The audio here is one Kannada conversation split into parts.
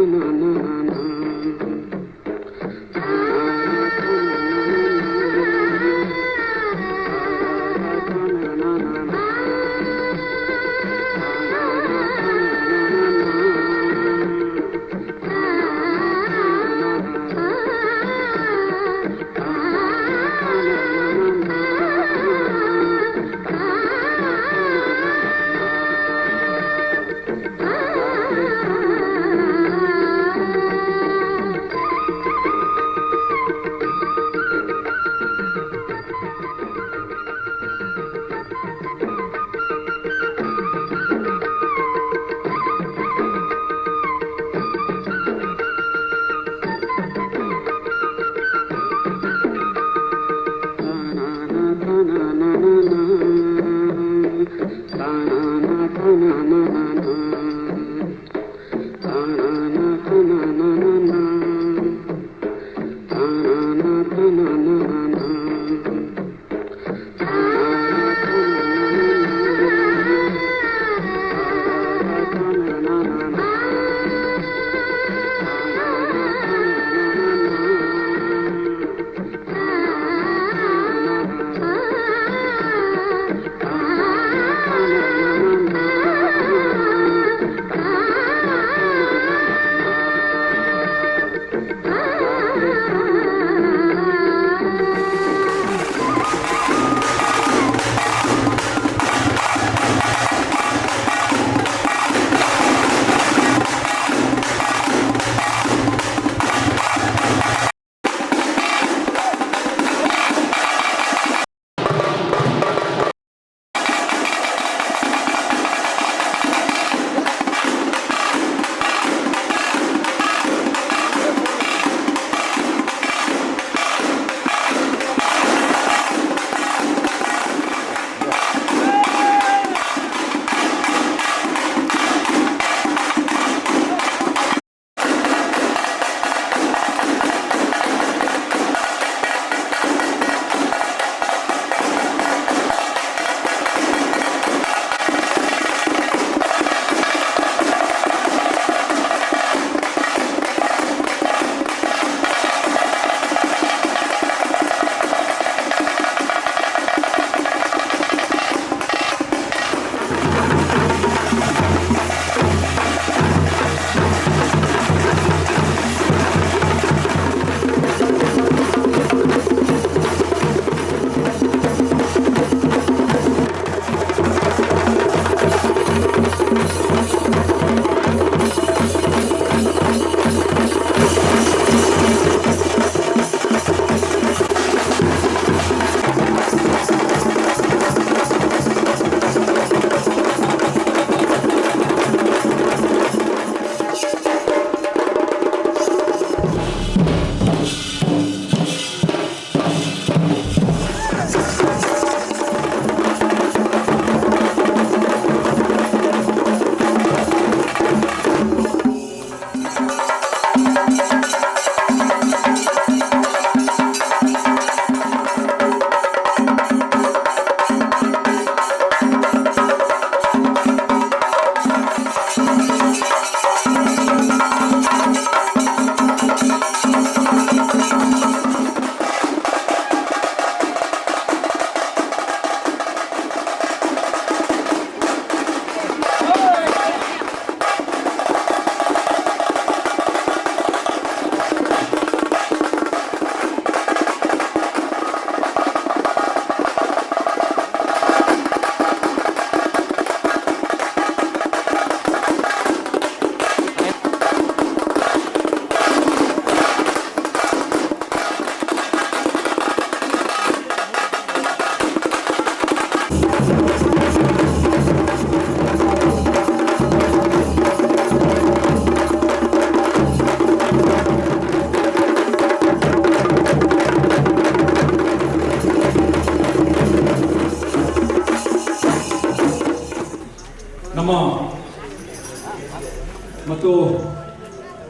na na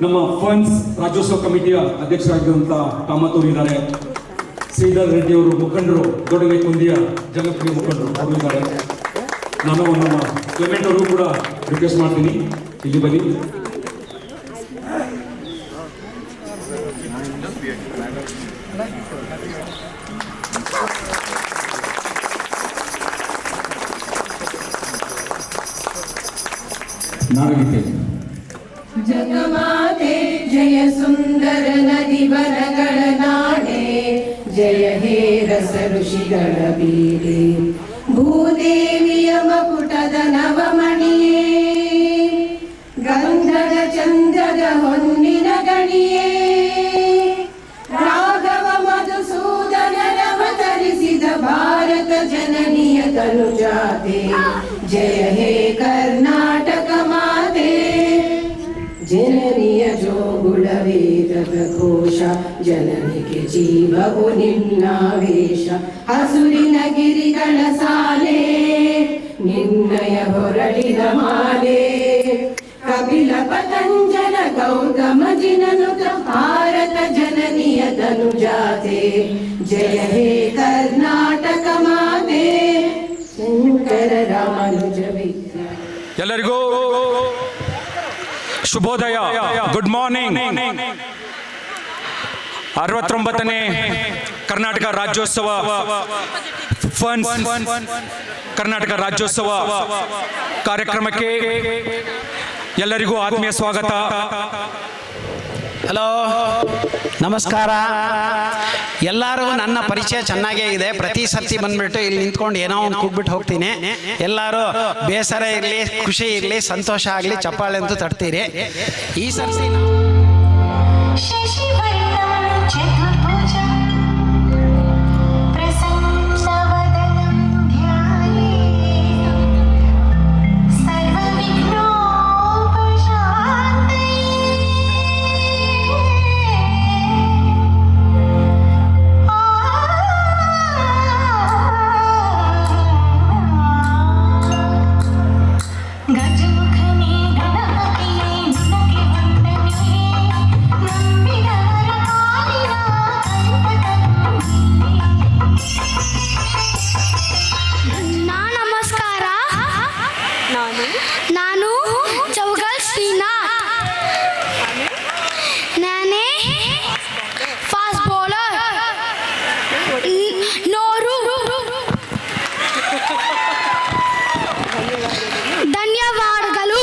ನಮ್ಮ ಫಂಡ್ಸ್ ರಾಜ್ಯೋತ್ಸವ ಕಮಿಟಿಯ ಅಧ್ಯಕ್ಷರಾಗಿರುವಂಥ ಕಾಮತ್ ಅವರು ಇದ್ದಾರೆ. ಶ್ರೀಧರ್ ರೆಡ್ಡಿ ಅವರು ಮುಖಂಡರು, ದೊಡ್ಡಗೈ ಕುಂದಿಯ ಜನಪ್ರಿಯ ಮುಖಂಡರು ಅವರು ಇದ್ದಾರೆ. ನಾನು ನಮ್ಮ ಕ್ಲೆಮೆಂಟ್ ಅವರು ಕೂಡ ರಿಕ್ವೆಸ್ಟ್ ಮಾಡ್ತೀನಿ, ಇಲ್ಲಿ ಬನ್ನಿ. ನಾಡಗೀತೆ. ಜಗಮಾತೆ ಜಯ ಸುಂದರ ನದಿ ವನಗಳ ನಾಡೆ, ಜಯ ಹೇ ರಸ ಋಷಿಗಳ ಬೀಡೆ, ಭೂದೇವಿಯ ಮಕುಟದ ನವಮಣಿಯೇ, ಗಂಧದ ಚಂದ್ರದ ಹೊನ್ನಿನ ಗಣಿಯೇ, ರಾಘವ ಮಧುಸೂದನರವತರಿಸಿದ ಭಾರತ ಜನನಿಯ ತನುಜಾತೆ, ಜಯ ಹೇ ಕರ್ನಾಟಕ ಮಾತೆ. ಜನನಿಯ ಜೋಗುಳ ವೇದದ ಘೋಷ, ಜನನಿಗೆ ಜೀವವು ನಿನ್ನಾವೇಶ, ಹಸುರಿನ ಗಿರಿಗಳ ಸಾಲೆ, ನಿನ್ನಯ ಹೊರಳಿನ ಮಾಲೆ, ಕಪಿಲ ಪತಂಜಲ ಗೌತಮ ಜಿನನುತ ಭಾರತ ಜನನಿಯ ತನುಜಾತೆ, ಜಯ ಹೇ ಕರ್ನಾಟಕ ಮಾತೆ. ಶಂಕರ ರಾಮಾನುಜ ವಿದ್ಯಾ. ಎಲ್ಲರಿಗೂ ಶುಭೋದಯ, ಗುಡ್ ಮಾರ್ನಿಂಗ್. 69ನೇ ಕರ್ನಾಟಕ ರಾಜ್ಯೋತ್ಸವ ಫಂಡ್ಸ್ ಕರ್ನಾಟಕ ರಾಜ್ಯೋತ್ಸವ ಕಾರ್ಯಕ್ರಮಕ್ಕೆ ಎಲ್ಲರಿಗೂ ಆತ್ಮೀಯ ಸ್ವಾಗತ. ಹಲೋ, ನಮಸ್ಕಾರ. ಎಲ್ಲರೂ ನನ್ನ ಪರಿಚಯ ಚೆನ್ನಾಗೇ ಇದೆ. ಪ್ರತಿ ಸರ್ತಿ ಬಂದ್ಬಿಟ್ಟು ಇಲ್ಲಿ ನಿಂತ್ಕೊಂಡು ಏನೋ ಒಂದು ಕೂಗ್ಬಿಟ್ಟು ಹೋಗ್ತೀನಿ. ಎಲ್ಲರೂ ಬೇಸರ ಇರಲಿ, ಖುಷಿ ಇರಲಿ, ಸಂತೋಷ ಆಗಲಿ, ಚಪ್ಪಾಳೆ ಅಂತೂ ತಡ್ತೀರಿ. ಈ ಸರ್ತಿ ನಾನು ಚೌಗಲ್ ಶ್ರೀನಾಥ್. ನಾನೇ ಫಾಸ್ಟ್ ಬೌಲರ್. ನೋರು ಧನ್ಯವಾದಗಳು.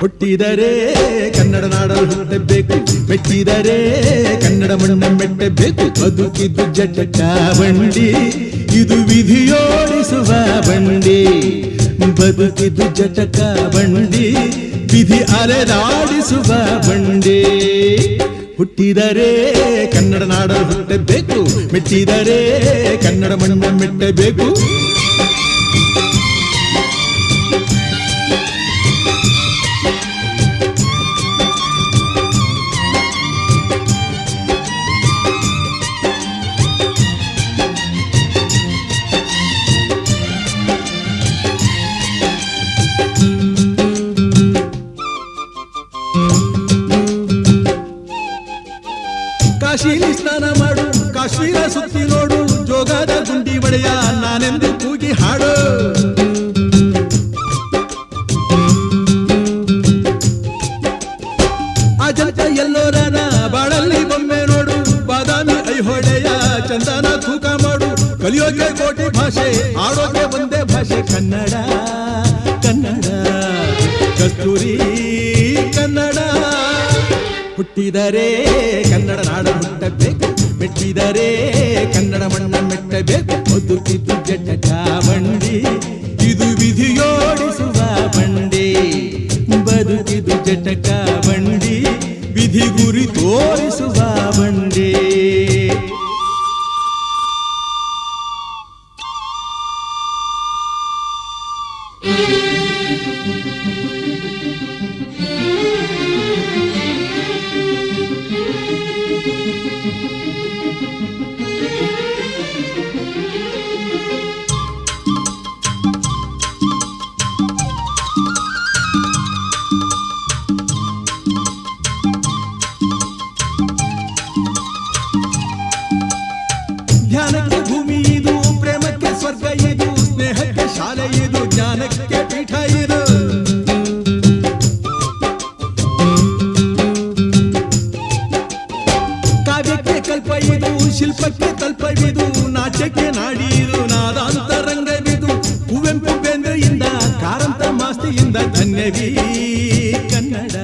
ಹುಟ್ಟಿದರೆ ಕನ್ನಡ ನಾಡಲು ಹುಟ್ಟಬೇಕು, ಮೆಟ್ಟಿದರೆ ಕನ್ನಡ ಮಣ್ಣ ಮೆಟ್ಟಬೇಕು. ಬದುಕಿದ್ದು ಜಟಕ ಬಂಡಿ, ಇದು ವಿಧಿಯೋಡಿಸುವ ಬಂಡಿ. ಬದುಕಿದ್ದು ಜಟಕ ಬಂಡಿ, ವಿಧಿ ಅಲೆದಾಡಿಸುವ ಬಂಡಿ. ಹುಟ್ಟಿದರೆ ಕನ್ನಡ ನಾಡಲು ಹುಟ್ಟಬೇಕು, ಮೆಟ್ಟಿದರೆ ಕನ್ನಡ ಮಣ್ಣ ಮೆಟ್ಟಬೇಕು. ಕಾಶಿಲಿ ಸ್ನಾನ ಮಾಡು, ಕಾಶ್ಮೀರ ಸುತ್ತಿ ನೋಡು, ಜೋಗದ ಗುಂಡಿ ಒಡೆಯ ನಾನೆಂದು ಕೂಗಿ ಹಾಡು. ಅಜಂತ ಎಲ್ಲೋರನ ಬಾಳಲ್ಲಿ ಬೊಮ್ಮೆ ನೋಡು, ಬಾದಾಮಿ ಐಹೊಳೆಯ ಚಂದನ ತೂಕ ಮಾಡು. ಕಲಿಯೋಕೆ ಕೋಟಿ ಭಾಷೆ, ಆಡೋಕೆ ಒಂದೇ ಭಾಷೆ ಕನ್ನಡ. ಕನ್ನಡ ಕಸ್ತೂರಿ ಕನ್ನಡ. ಹುಟ್ಟಿದರೆ ಕನ್ನಡ ನಾಡ ಹುಟ್ಟಬೇಕು, ಮೆಟ್ಟಿದರೆ ಕನ್ನಡ ಮಣ್ಣ ಮೆಟ್ಟಬೇಕು. ಬದುಕಿದ್ದು ಜಟಕ ಬಂಡಿ, ಇದು ವಿಧಿಯೋಡಿಸುವ ಬಂಡಿ. ಬದುಕಿದ್ದು ಜಟಕ ಬಂಡಿ, ವಿಧಿ ಗುರಿ ತೋರಿಸುವ ಬಂಡಿ. ಧ್ಯಾನಕ್ಕೆ ಭೂಮಿ ಇದು, ಪ್ರೇಮಕ್ಕೆ ಸ್ವರ್ಗ ಇದು, ಸ್ನೇಹಕ್ಕೆ ಶಾಲೆ ಇದು, ಜ್ಞಾನಕ್ಕೆ ಪೀಠ ಇದು. ಕಾವ್ಯಕ್ಕೆ ಕಲ್ಪ ಇದು, ಶಿಲ್ಪಕ್ಕೆ ತಲ್ಪವಿದು, ನಾಟ್ಯಕ್ಕೆ ನಾಡಿ ಇದು, ನಾದಾಂತರಂಗವಿದು. ಕುವೆಂಪು ಬೇಂದ್ರೆಯಿಂದ ಕಾರಂತ ಮಾಸ್ತಿಯಿಂದ ಧನ್ಯವೀ ಕನ್ನಡ.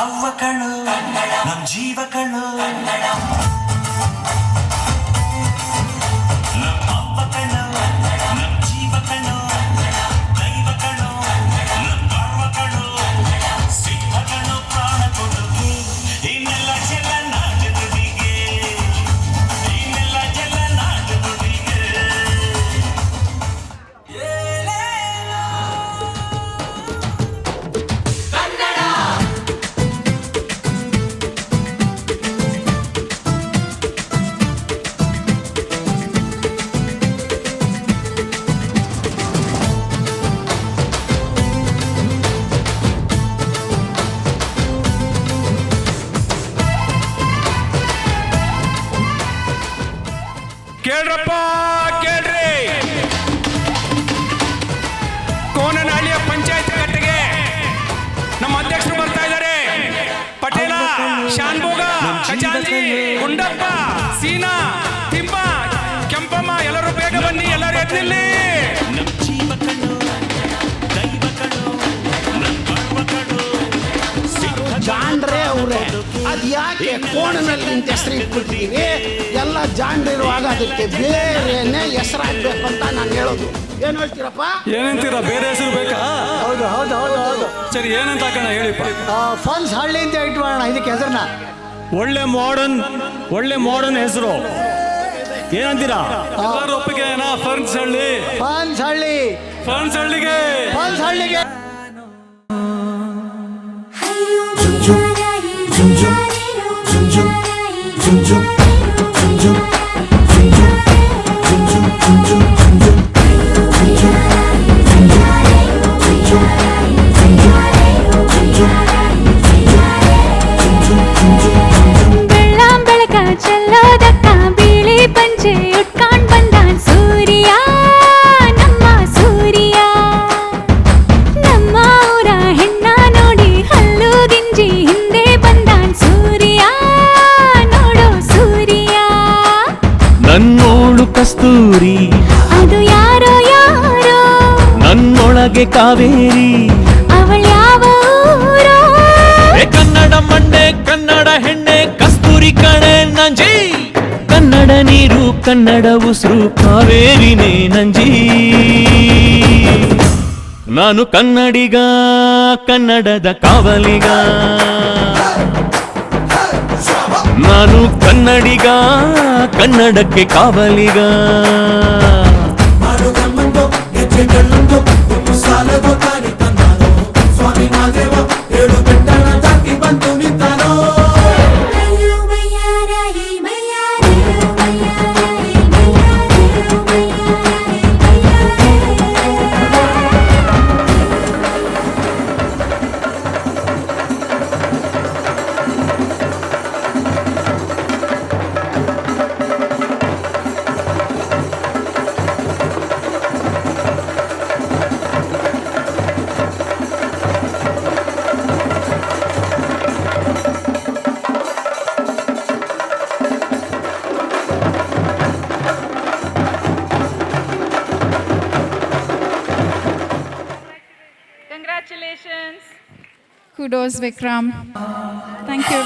ಅವ್ವಕಳು ನಮ್ ಜೀವಕಳು, ನಮ್ ಅವ್ವಕಳು ನಮ್ ಜೀವಕಳು, ದೈವಕಳು ನಮ್ ಗರ್ವಕಳು, ಸಿದ್ಧಗಳು ಪ್ರಾಣ ಕೊಡುಗೆ ಇನ್ನೆಲ್ಲ ಜಲ ನಾಡು ನುಡಿಗೆ, ಇನ್ನೆಲ್ಲ ಜಲ ನಾಡು ನುಡಿಗೆ. ಕೇಳ್ರಪ್ಪ ಕೇಳ್ರಿ, ಕೋನನಹಳ್ಳಿಯ ಪಂಚಾಯತ್ ಕಟ್ಟೆಗೆ ನಮ್ಮ ಅಧ್ಯಕ್ಷರು ಬರ್ತಾ ಇದ್ದಾರೆ. ಪಟೇಲ, ಶಾನ್ಭೋಗ, ಖಜಾಂಚಿ, ಗುಂಡಪ್ಪ, ಸೀನಾ, ತಿಮ್ಮ, ಕೆಂಪಮ್ಮ, ಎಲ್ಲರೂ ಬೇಗ ಬನ್ನಿ, ಎಲ್ಲರೂ ಎದ್ದಿಲ್ಲಿ. ನಮ್ ಜೀವಕಳು ದೈವಕಳು, ನಮ್ ಗರ್ವಕಳು, ಜಾಂಡ್ರೆ ಅವ್ರೆ, ಅದ್ ಯಾಕೆ ಕೋಣನಲ್ಲಿ ನಿಂತ ಹೆಸರು ಇಟ್ಬಿಟ್ಟಿದ್ದೀವಿ? ಎಲ್ಲ ಜಾಂಡ್ರಿರುವಾಗ ಅದಕ್ಕೆ ಬೇರೆನೆ ಹೆಸರು ಹಾಕ್ಬೇಕು ಅಂತ ನಾನು ಹೇಳೋದು. ಏನ್ ಹೇಳ್ತೀರಪ್ಪ? ಏನಂತೀರಾ? ಬೇರೆ ಹೆಸರು ಬೇಕಾ? ಹೌದು ಹೌದು ಹೌದು ಹೌದು. ಸರಿ, ಏನಂತ ಹಾಕೋಣ ಹೇಳಿಪ್ಪ. ಫನ್ಸ್ ಹಳ್ಳಿ ಅಂತ ಇಟ್ಬಿಡೋಣ ಇದಕ್ಕೆ ಹೆಸರನ್ನ. ಒಳ್ಳೆ ಮಾಡರ್ನ್ ಹೆಸರು. ಏನಂತೀರಾ? ಎಲ್ಲರೂ ಒಪ್ಪಿಗೆ ಏನಾ? ಫನ್ಸ್ ಹಳ್ಳಿ, ಫನ್ಸ್ ಹಳ್ಳಿ, ಫನ್ಸ್ ಹಳ್ಳಿಗೆ, ಫನ್ಸ್ ಹಳ್ಳಿಗೆ. ಬೆಳಕ ಚೆಲ್ಲೋದಕ್ಕ ಬಿಳಿ ಪಂಚೆ ಉಟ್ಕೊಂಡ್ ಬಂದಾನ್ ಸೂರ್ಯ, ನಮ್ಮ ಸೂರ್ಯ. ನಮ್ಮ ಊರ ಹೆಣ್ಣ ನೋಡಿ ಹಲ್ಲು ಗಿಂಜಿ ಹಿಂದೆ ಬಂದಾನ್ ಸೂರ್ಯ, ನೋಡೋ ಸೂರ್ಯ. ನನ್ನೋಳು ಕಸ್ತೂರಿ, ಅದು ಯಾರೋ ಯಾರೋ, ನನ್ನೊಳಗೆ ಕಾವೇರಿ, ಅವಳ ಯಾವ ಊರೋ? ಕನ್ನಡ ಮಂಡೆ, ಕನ್ನಡ ಹೆಣ್ಣೆ, ಕಸ್ತೂರಿ ಕಣೆ ನಂಜಿ. ಕನ್ನಡ ನೀರು, ಕನ್ನಡ ಉಸಿರು, ಕಾವೇರಿನೇ ನಂಜಿ. ನಾನು ಕನ್ನಡಿಗ, ಕನ್ನಡದ ಕಾವಲಿಗ. ನಾನು ಕನ್ನಡಿಗ, ಕನ್ನಡಕ್ಕೆ ಕಾವಲಿಗ. Congratulations. Kudos, Vikram. Thank you.